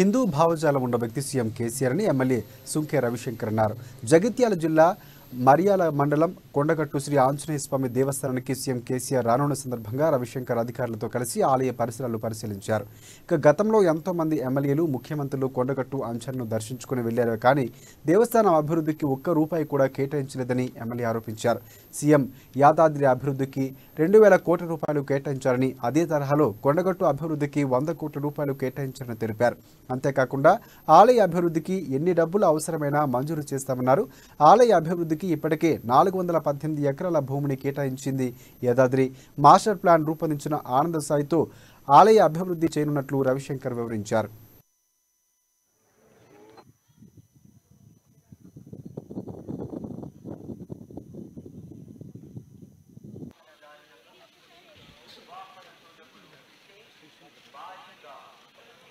హిందూ భావజాలం ఉన్న వ్యక్తి సీఎం కేసీఆర్ అని ఎమ్మెల్యే సుంకే రవిశంకర్ అన్నారు. జగిత్యాల జిల్లా మరియాల మండలం కొండగట్టు శ్రీ ఆంజనేయ స్వామి దేవస్థానానికి సీఎం కేసీఆర్ రానున్న సందర్భంగా రవిశంకర్ అధికారులతో కలిసి ఆలయ పరిసరాలు పరిశీలించారు. ఇక గతంలో ఎంతో మంది ఎమ్మెల్యేలు ముఖ్యమంత్రులు కొండగట్టు అంచనను దర్శించుకుని వెళ్లారు, కానీ దేవస్థానం అభివృద్ధికి ఒక్క రూపాయి కూడా కేటాయించలేదని ఎమ్మెల్యే ఆరోపించారు. సీఎం యాదాద్రి అభివృద్ధికి 2000 కోట్ల రూపాయలు కేటాయించారని, అదే తరహాలో కొండగట్టు అభివృద్ధికి 100 కోట్ల రూపాయలు కేటాయించారని తెలిపారు. అంతేకాకుండా ఆలయ అభివృద్ధికి ఎన్ని డబ్బులు అవసరమైనా మంజూరు చేస్తామన్నారు. ఆలయ అభివృద్ధికి ఇప్పటికే 418 ఎకరాల భూమిని కేటాయించింది యాదాద్రి. మాస్టర్ ప్లాన్ రూపొందించిన ఆనంద సాయితో ఆలయ అభివృద్ధి చేయనున్నట్లు రవిశంకర్ వివరించారు.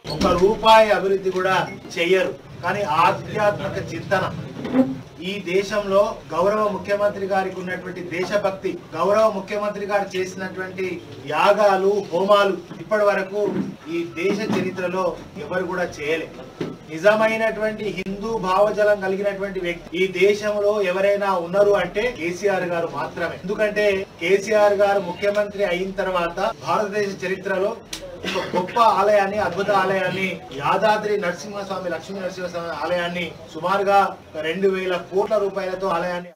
ఒక రూపాయి అభివృద్ధి కూడా చెయ్యరు, కానీ ఆధ్యాత్మిక చింతన ఈ దేశంలో గౌరవ ముఖ్యమంత్రి గారికి ఉన్నటువంటి దేశభక్తి, గౌరవ ముఖ్యమంత్రి గారు చేసినటువంటి యాగాలు హోమాలు ఇప్పటి వరకు ఈ దేశ చరిత్రలో ఎవరు కూడా చేయలేదు. నిజమైనటువంటి హిందూ భావజలం కలిగినటువంటి వ్యక్తి ఈ దేశంలో ఎవరైనా ఉన్నారు అంటే కేసీఆర్ గారు మాత్రమే. ఎందుకంటే కేసీఆర్ గారు ముఖ్యమంత్రి అయిన తర్వాత భారతదేశ చరిత్రలో ఒక గొప్ప ఆలయాన్ని, అద్భుత ఆలయాన్ని, యాదాద్రి నరసింహస్వామి లక్ష్మీ నరసింహస్వామి ఆలయాన్ని సుమారుగా 2000 కోట్ల రూపాయలతో ఆలయాన్ని